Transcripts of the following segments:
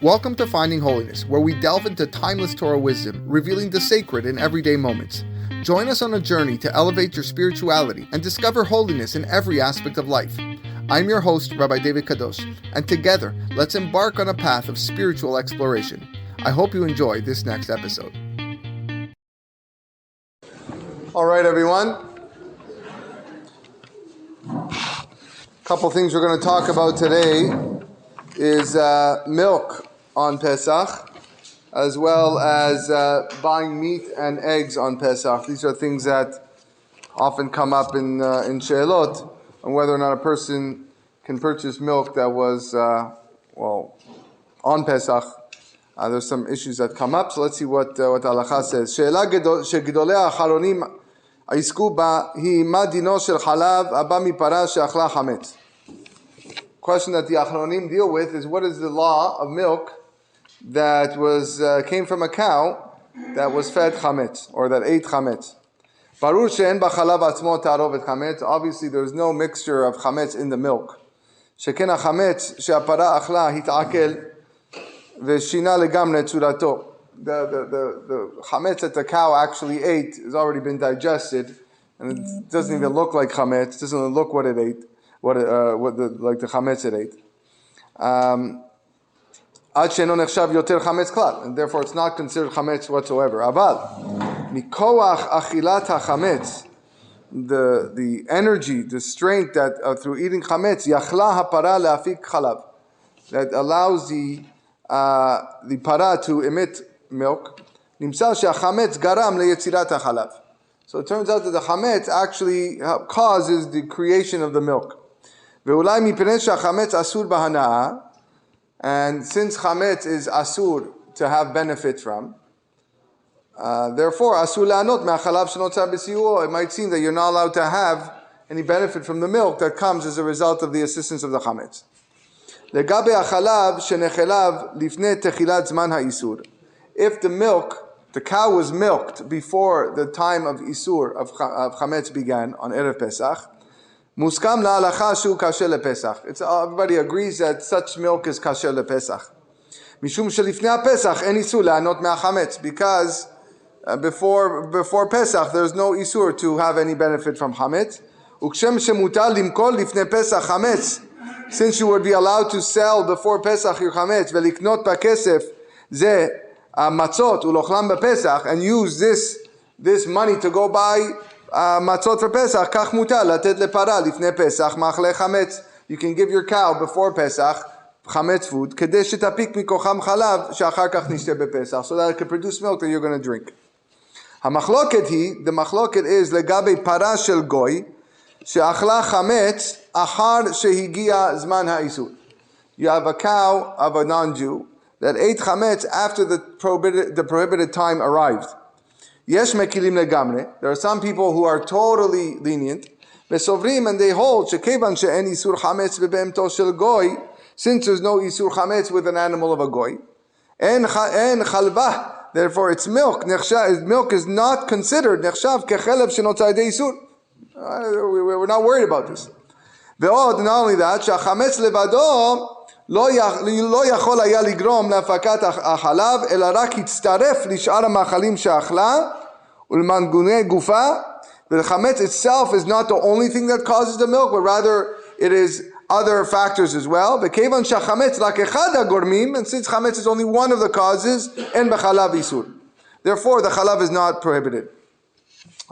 Welcome to Finding Holiness, where we delve into timeless Torah wisdom, revealing the sacred in everyday moments. Join us on a journey to elevate your spirituality and discover holiness in every aspect of life. I'm your host, Rabbi David Kadosh, and together, let's embark on a path of spiritual exploration. I hope you enjoy this next episode. All right, everyone. A couple things we're going to talk about today is milk on Pesach, as well as buying meat and eggs on Pesach. These are things that often come up in She'elot, on whether or not a person can purchase milk that was, on Pesach. There's some issues that come up, so let's see what Halacha says. She'ela shegdolei ha'acharonim עסקו בה היא מה דינו של חלב הבא מפרה שאכלה חמץ. Question that the Achronim deal with is, what is the law of milk that came from a cow that was fed chametz, or that ate chametz? ברור שאין בחלב עצמו תערובת חמץ. Obviously there's no mixture of chametz in the milk. שכן החמץ שהפרה אכלה התעכל ושינה לגמרי צורתו. The chametz that the cow actually ate has already been digested, and it doesn't even look like chametz. It doesn't look what it ate, like the chametz it ate. Ad she'eno nechshav yoter chametz klal, and therefore it's not considered chametz whatsoever. Aval mikoach achilat hachametz, the energy, the strength that through eating chametz, yachla hapara leafik chalav, that allows the para to emit milk. נמצא שהחמץ גרם ליצירת החלב. So it turns out that the chametz actually causes the creation of the milk. ואולי מפני שהחמץ אסור בהנאה, and since chametz is asur to have benefit from, therefore אסור ליהנות מהחלב שנוצר בסיועו. It might seem that you're not allowed to have any benefit from the milk that comes as a result of the assistance of the chametz. לגבי החלב שנחלב לפני תחילת זמן האיסור. If the cow was milked before the time of Isur, of Chametz began on Erev Pesach, muskam la'alacha shu kasher lePesach. Everybody agrees that such milk is kasher lePesach. Mishum shelifnei Pesach en Isur le'anot me'achametz, because before Pesach there's no Isur to have any benefit from Chametz. Ukshem shemutar limkol lifnei Pesach Chametz, since you would be allowed to sell before Pesach your Chametz, veliknot ba'kesef ze matzot ulochlam b'Pesach, and use this money to go buy matzot for Pesach. Kach mutar latet lepara lifnei Pesach machle chametz. You can give your cow before Pesach chametz food, kedei shetapik mikocham chalav sheachar kach nishteh b'Pesach, so that it can produce milk that you're going to drink. The machloket is legabe para shel goy sheachla chametz achar shehigia zman ha'isur. You have a cow of a non-Jew that ate chametz after the prohibited time arrived. Yesh mekilim legamre. There are some people who are totally lenient. Vesovrim, and they hold shekevan she'en isur chametz bebehemto shel goy, since there's no isur chametz with an animal of a goy. En chalva, therefore its milk is not considered nechshav kechelev shenotzar yedei isur. We're not worried about this. Ve'od, not only that, shechametz levado לא יכול היה לגרום להפקת החלב, אלא רק הצטרף לשאר המאכלים שאכלה ולמנגוני גופה. The chametz itself is not the only thing that causes the milk, but rather it is other factors as well. וכיוון שהחמץ רק אחד הגורמים, and since chametz is only one of the causes, אין בחלב איסור. Therefore, the chalav is not prohibited.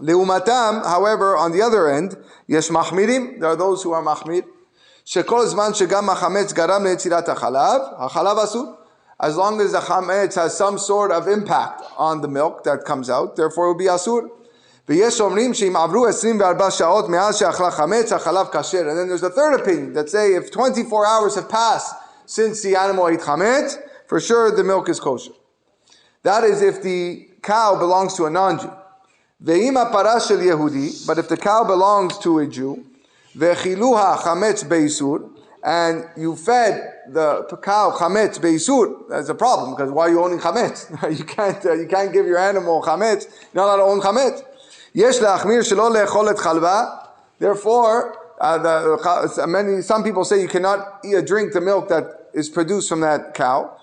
לעומתם, however, on the other end, יש מחמירים, there are those who are מחמיר. שכל זמן שגם החמץ גרם ליצירת החלב אסור. As long as the chametz has some sort of impact on the milk that comes out, therefore it will be asur. ויש אומרים שאם עברו 24 שעות מאז שאכלה חמץ, החלב כשר. And then there's a third opinion that say if 24 hours have passed since the animal ate chametz, for sure the milk is kosher. That is if the cow belongs to a non-Jew. ואם הפרה של יהודי, but if the cow belongs to a Jew, vechiluha chametz beisur, and you fed the cow chametz beisur, that's a problem, because why are you owning chametz? you can't give your animal chametz. You're not allowed to own chametz. Yesh leachmir shelo leechol et chalva. Therefore, some people say you cannot drink the milk that is produced from that cow.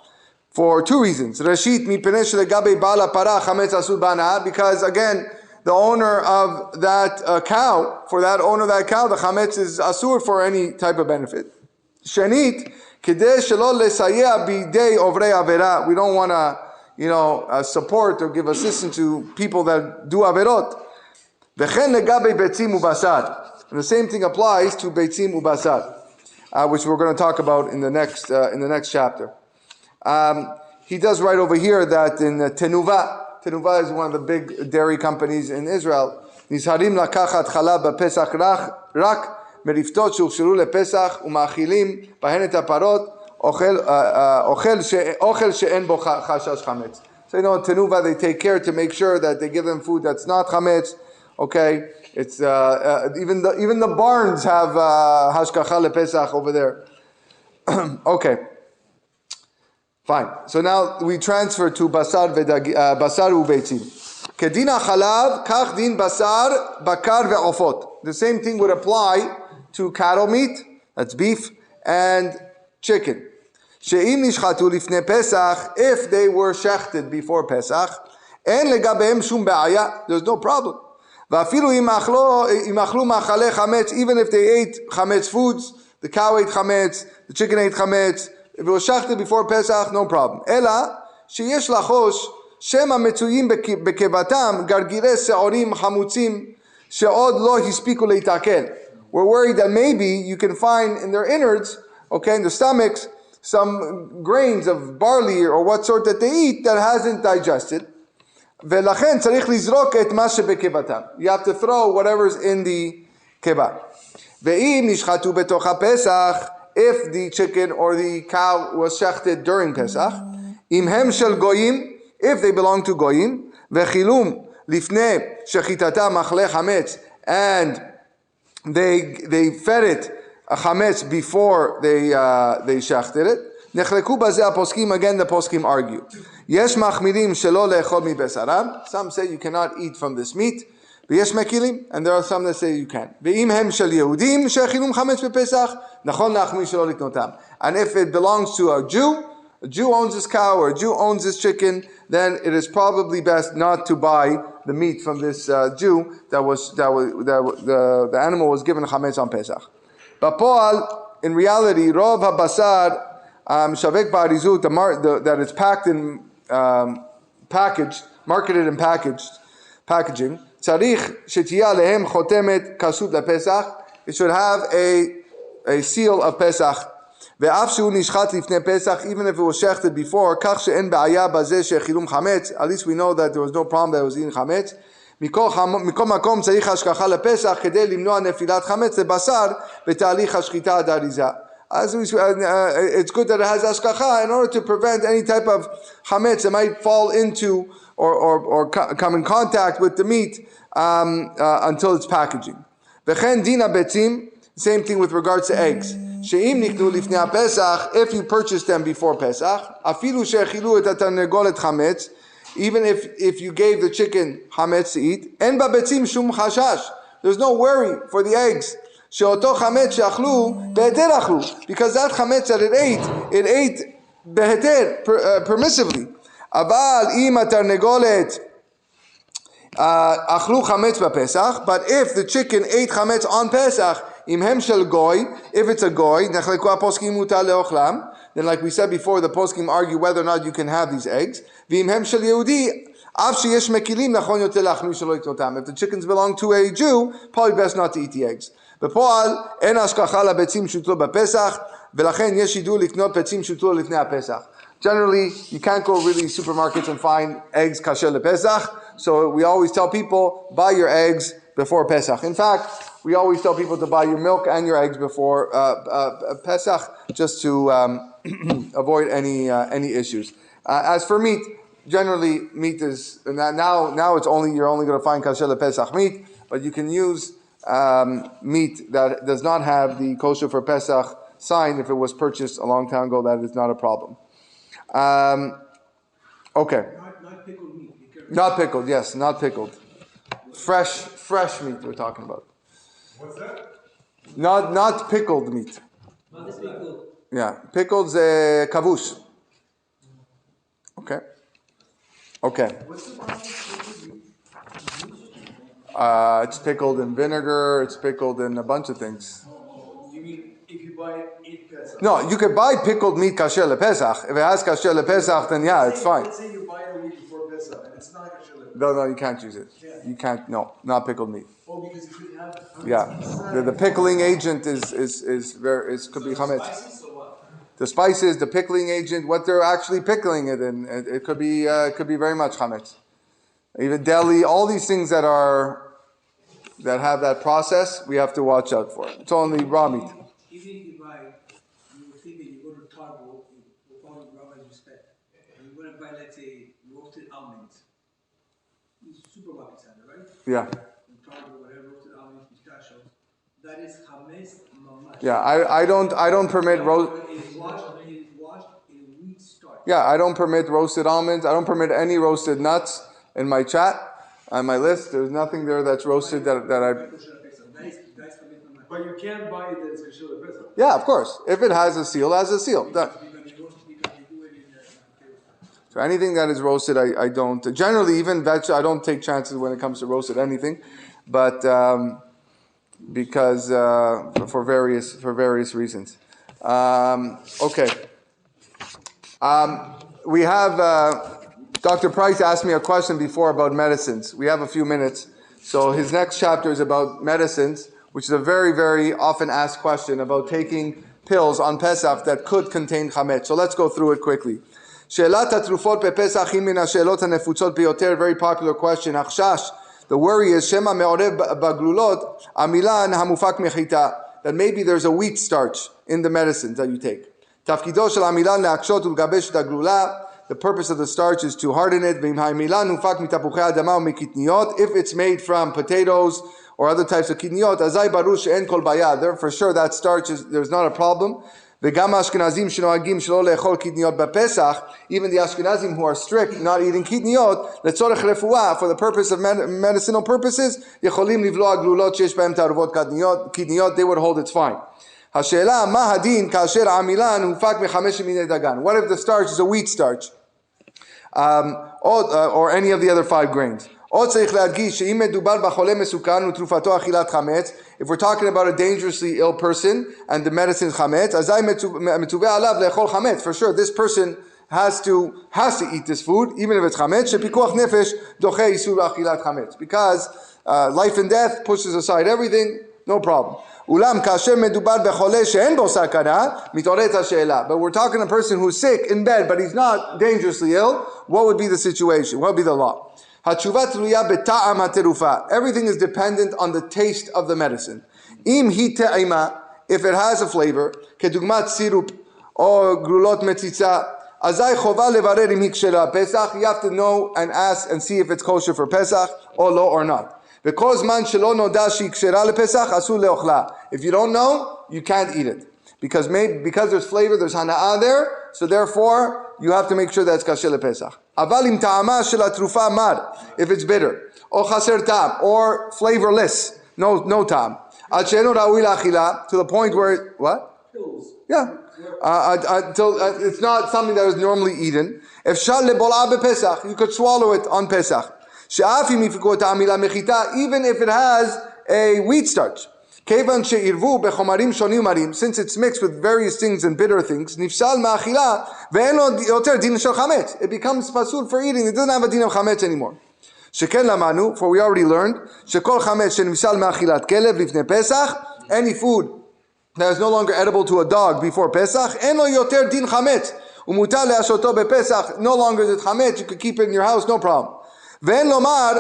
For two reasons. Rashit mipnei shelegabe ba'al hapara chametz asur b'hana'ah, because again, the owner of that cow, for that owner of that cow, the chametz is asur for any type of benefit. Shenit, kedei shelo lesayeh bidei ovrei avera. We don't want to, support or give assistance to people that do averot. V'chen legabe beitzim ubasar. And the same thing applies to beitzim ubasar, which we're going to talk about in the next chapter. He does write over here that in Tenuva is one of the big dairy companies in Israel. Nizharim lakachat chalab b'Pesach rak meriftot שהוכשרו לפסח ומאכילים בהן את הפרות אוכל שאין בו חשש חמץ. So Tenuva, they take care to make sure that they give them food that's not chametz. Okay, it's even the barns have hashkacha lepesach over there. Okay. Fine. So now we transfer to basar ubeitzim. Kedina chalav, kach din basar, bakar ve'ofot. The same thing would apply to cattle meat, that's beef, and chicken. She'im nishchatu lifnei Pesach, if they were shechted before Pesach, en legabehem shum ba'aya, there's no problem. Va'afilu im achlu ma'chale chametz, even if they ate chametz foods, the cow ate chametz, the chicken ate chametz, if it was shachted before Pesach, no problem. Ela, sheyesh lachosh, shema metzuyim bekevatam, gargire se'orim chamutzim, she'od lo hispiku leitakel. We're worried that maybe you can find in their innards, okay, in the stomachs, some grains of barley or what sort that they eat that hasn't digested. Ve'lachen tzarich lizrok et ma shebekevatam. You have to throw whatever's in the keva. Ve'im nishchatu betoch haPesach, if the chicken or the cow was shechted during Pesach, imhem shel goyim, if they belong to goyim, vechilum lifnei shechitatam machle chametz, and they fed it a chametz before they shechted it. Nechleku bazeh poskim, again the poskim argue. Yesh machmirim shelo leechol mi besaram. Some say you cannot eat from this meat. V'yesh mekilim, and there are some that say you can. Ve'im hem shel Yehudim shechilum chametz bepesach, nachon lachmi shelo liknotam. And if it belongs to a Jew owns this cow or a Jew owns this chicken, then it is probably best not to buy the meat from this Jew that the animal was given chametz on Pesach. But Paul, in reality, rov habasar shavek ba'arizut, that it's packed in packaged, marketed and packaging. Tzarich shetiya lehem chotemet kasut lePesach. It should have a seal of Pesach. Ve'af shu nishchat lifnei Pesach, even if it was shechted before. Kach she'en ba'aya bazeh shechilum chametz. At least we know that there was no problem that it was eating chametz. Mikol makom tzarich hashkacha lePesach kedei limnoa nefilat chametz lebasar betahlich hashchita ad hariza. It's good that it has hashkacha in order to prevent any type of chametz that might fall into or come in contact with the meat until it's packaging. V'chen dina betzim, same thing with regards to eggs. She'im nichnu lifnei Pesach, if you purchase them before Pesach, afilu she'echilu et hatarnegolet chametz, even if you gave the chicken chametz to eat, en ba betzim shum chashash, there's no worry for the eggs. She'oto chametz she'achlu beheter achlu, because that chametz that it ate beheter, permissively. Aval im hatarnegolet achlu chametz b'Pesach, but if the chicken ate chametz on Pesach, imhem shel goy, if it's a goy, nechleku poskim mutar leochlam, then like we said before, the poskim argue whether or not you can have these eggs. V'imhem shel Yehudi, av sheyesh mekilim nachon yoter lachnu shelo yiknotam. If the chickens belong to a Jew, probably best not to eat the eggs. B'poal en hashkacha labetzim shutlo b'Pesach, v'lachen yesh yidu liknot betzim shutlo lifnei haPesach. Generally, you can't go really supermarkets and find eggs kasher lePesach. So we always tell people, buy your eggs before Pesach. In fact, we always tell people to buy your milk and your eggs before Pesach, just to avoid any issues. As for meat, generally meat is now it's you're only going to find kasher lePesach meat, but you can use meat that does not have the kosher for Pesach sign if it was purchased a long time ago. That is not a problem. Okay. Not pickled meat. Not pickled, yes, not pickled. Fresh meat we're talking about. What's that? Not pickled meat. Not pickled. Yeah, pickled kavush. Okay. Okay. What's the process? It's pickled in vinegar. It's pickled in a bunch of things. You mean if you buy it Pesach? No, you could buy pickled meat kasher lepesach. If it has kasher lepesach, then yeah, it's fine. Let's say you buy it a week before Pesach and it's not kasher lepesach. No, you can't use it. You can't. No, not pickled meat. Oh, because you could have. Yeah, the pickling agent is could be chametz. Spices or what? The spices, the pickling agent, what they're actually pickling it in, it could be very much chametz. Even deli, all these things that have that process, we have to watch out for. It's only raw meat. Even if you buy, you would think that you go to Target, with all the Rabbi's respect, and you're going to buy, let's say, roasted almonds. These supermarkets have it, right? Yeah. In Target, whatever, roasted almonds, pistachios. That is chametz mamash. Yeah, I don't permit roast. It is washed in wheat starch. Yeah, I don't permit roasted almonds. I don't permit any roasted nuts in my chat, on my list. There's nothing there that's roasted that I. But you can't buy it that's kasher lepesach. Yeah, of course. If it has a seal, it has a seal. Done. So anything that is roasted, I don't. Generally, even veg, I don't take chances when it comes to roasted anything, but because for various reasons. Okay. We have Dr. Price asked me a question before about medicines. We have a few minutes, so his next chapter is about medicines, which is a very, very often asked question about taking pills on Pesach that could contain chametz. So let's go through it quickly. שאלת התרופות בפסח היא מן השאלות הנפוצות ביותר, very popular question. החשש, the worry is שמא מעורב בגלולות המילן המופק מחיטה, that maybe there's a wheat starch in the medicines that you take. תפקידו של המילן להקשות ולגבש את הגלולה. The purpose of the starch is to harden it. If it's made from potatoes or other types of kidniyot, there for sure that starch there's not a problem. Even the Ashkenazim who are strict, not eating kidniyot, for the purpose of medicinal purposes, they would hold it's fine. What if the starch is a wheat starch? Or any of the other 5 grains. If we're talking about a dangerously ill person and the medicine is chametz, for sure this person has to eat this food, even if it's chametz, because life and death pushes aside everything, no problem. But we're talking a person who's sick in bed, but he's not dangerously ill. What would be the situation? What would be the law? Everything is dependent on the taste of the medicine. If it has a flavor, כדוגמת סירופ or glulot metzitza, you have to know and ask and see if it's kosher for Pesach or lo or not. If you don't know, you can't eat it. Because there's flavor, there's hana'ah there, so therefore, you have to make sure that it's kasher lepesach. If it's bitter, or chaser tam, or flavorless, no tam. To the point where, what? Yeah. Until it's not something that is normally eaten. You could swallow it on Pesach. Even if it has a wheat starch. Since it's mixed with various things and bitter things, it becomes pasul for eating. It doesn't have a din of chametz anymore. For we already learned, any food that is no longer edible to a dog before Pesach, no longer is it chametz, you could keep it in your house, no problem. ואין לומר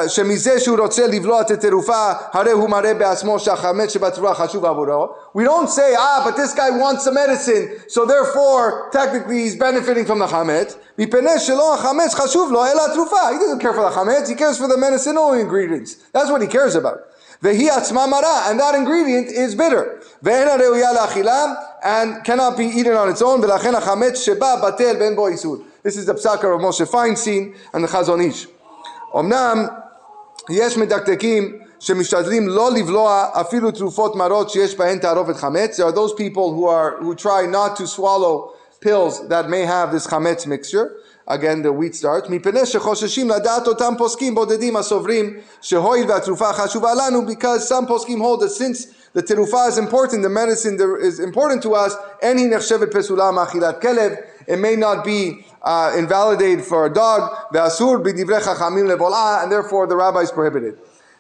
שמזה שהוא רוצה לבלוע את התרופה, הרי הוא מראה בעצמו שהחמץ שבתרופה חשוב עבורו. We don't say, but this guy wants the medicine, so therefore, technically he's benefiting from the chametz. מפני שלא החמץ חשוב לו, אלא התרופה. He doesn't care for the chametz, he cares for the medicinal ingredients. That's what he cares about. והיא עצמה מרה, and that ingredient is bitter. ואין הראויה לאכילה, and cannot be eaten on its own, ולכן החמץ שבא בטל ואין בו איסור. This is the psaka of Moshe Feinstein and the Chazon Ish. אמנם יש מדקדקים שמשתדלים לא לבלוע אפילו תרופות מרות שיש בהן תערובת חמץ. There are those people who try not to swallow pills that may have this chametz mixture, again the wheat starch, because some poskim hold that since the terufa is important, the medicine is important to us, and it may not be invalidated for a dog, and therefore the rabbis prohibited.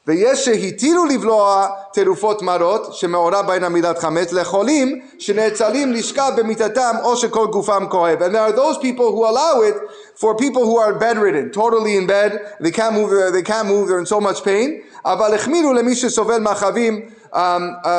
ויש שהתירו לבלוע תרופות מרות שמעורב בהן המילת חמץ לחולים שנאצלים לשכב במיטתם או שכל גופם כואב. And there are those people who allow it for people who are bedridden, totally in bed, they can't move, they're in so much pain. אבל החמירו למי שסובל מהחבים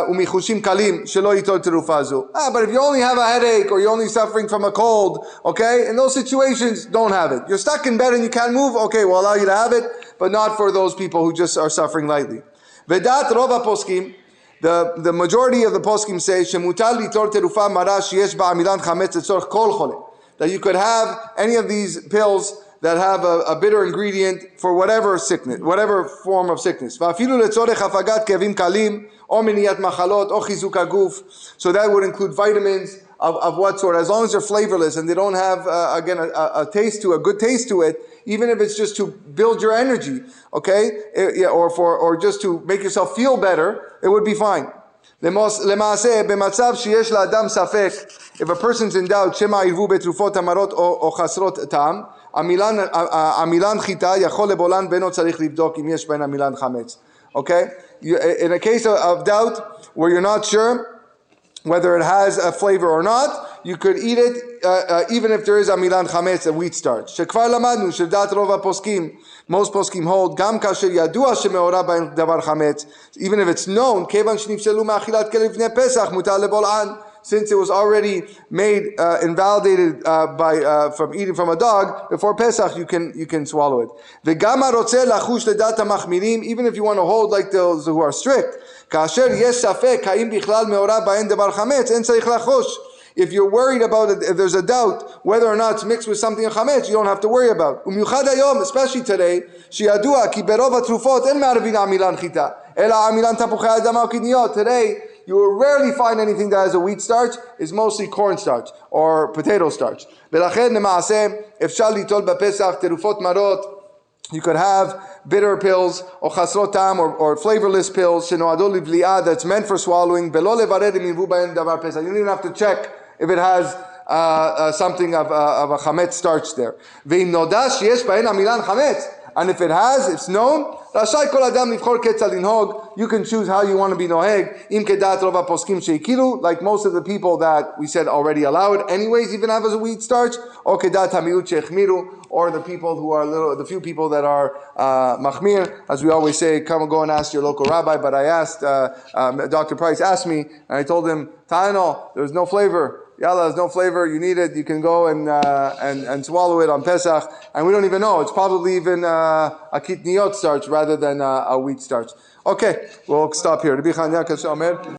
ומחושים קלים שלא ייטול תרופה זו. But if you only have a headache or you're only suffering from a cold, okay, in those situations, don't have it. You're stuck in bed and you can't move, okay, we'll allow you to have it, but not for those people who just are suffering lightly. Vedat rova poskim, the majority of the poskim say shemutar litor terufa mara sheyesh ba'amilan chametz letzorech kol chole, that you could have any of these pills that have a bitter ingredient for whatever sickness, whatever form of sickness. Va'afilu letzorech hafagat kevim kalim or miniyat machalot or chizuk haguf. So that would include vitamins of what sort, as long as they're flavorless and they don't have again a taste to a good taste to it. Even if it's just to build your energy, okay, or just to make yourself feel better, it would be fine. If a person's in doubt, shema irvu betrufot hamarot o chasrot tam, amilan chita yachol lebolan beno tzarich livdok im yesh ben amilan chametz. Okay, in a case of doubt where you're not sure whether it has a flavor or not, you could eat it even if there is amilan chametz, a wheat starch. Shekvar lamadnu shedat rova poskim, most poskim hold gam kasher yadua shemeora b'en davar chametz, even if it's known kevan shnifshelu me'achilat kelev v'nei pesach mutar lebol'an, since it was already made invalidated from eating from a dog before Pesach, you can swallow it. V'gam harotzeh lachush ledat hamachmirim, even if you want to hold like those who are strict. Kasher yesh safek haim bichlal meora b'en davar chametz en tzarich lachush. If you're worried about it, if there's a doubt whether or not it's mixed with something chametz, you don't have to worry about. Umiuchad hayom, especially today, sheyadua ki berov hatrufot en ma'arvin amilan chita ela amilan tapuchei adama ukidniyot. Today, you will rarely find anything that has a wheat starch. It's mostly corn starch or potato starch. V'lachen lema'aseh efshar litol b'pesach terufot marot. You could have bitter pills or chasrot tam or flavorless pills shenoadol livli'ah, that's meant for swallowing. Velo levared im yirvu b'hen davar pesach. You don't even have to check if it has something of a chametz starch there. Ve'im noda sheyesh b'hen amilan chametz, and if it has, it's known. Rashai kol adam livchor ketzal linhog. You can choose how you want to be noheg. Im kedat rova poskim sheikilu, like most of the people that we said already allow it anyways, even have as a wheat starch. Or kedat hamiut sheichmiru, or the people who are the few people that are machmir. As we always say, come and go and ask your local rabbi. But I asked, Dr. Price asked me, and I told him, Ta'ano, there's no flavor. Yalla, there's no flavor. You need it. You can go and swallow it on Pesach. And we don't even know. It's probably even a kitniot starch rather than a wheat starch. Okay, we'll stop here.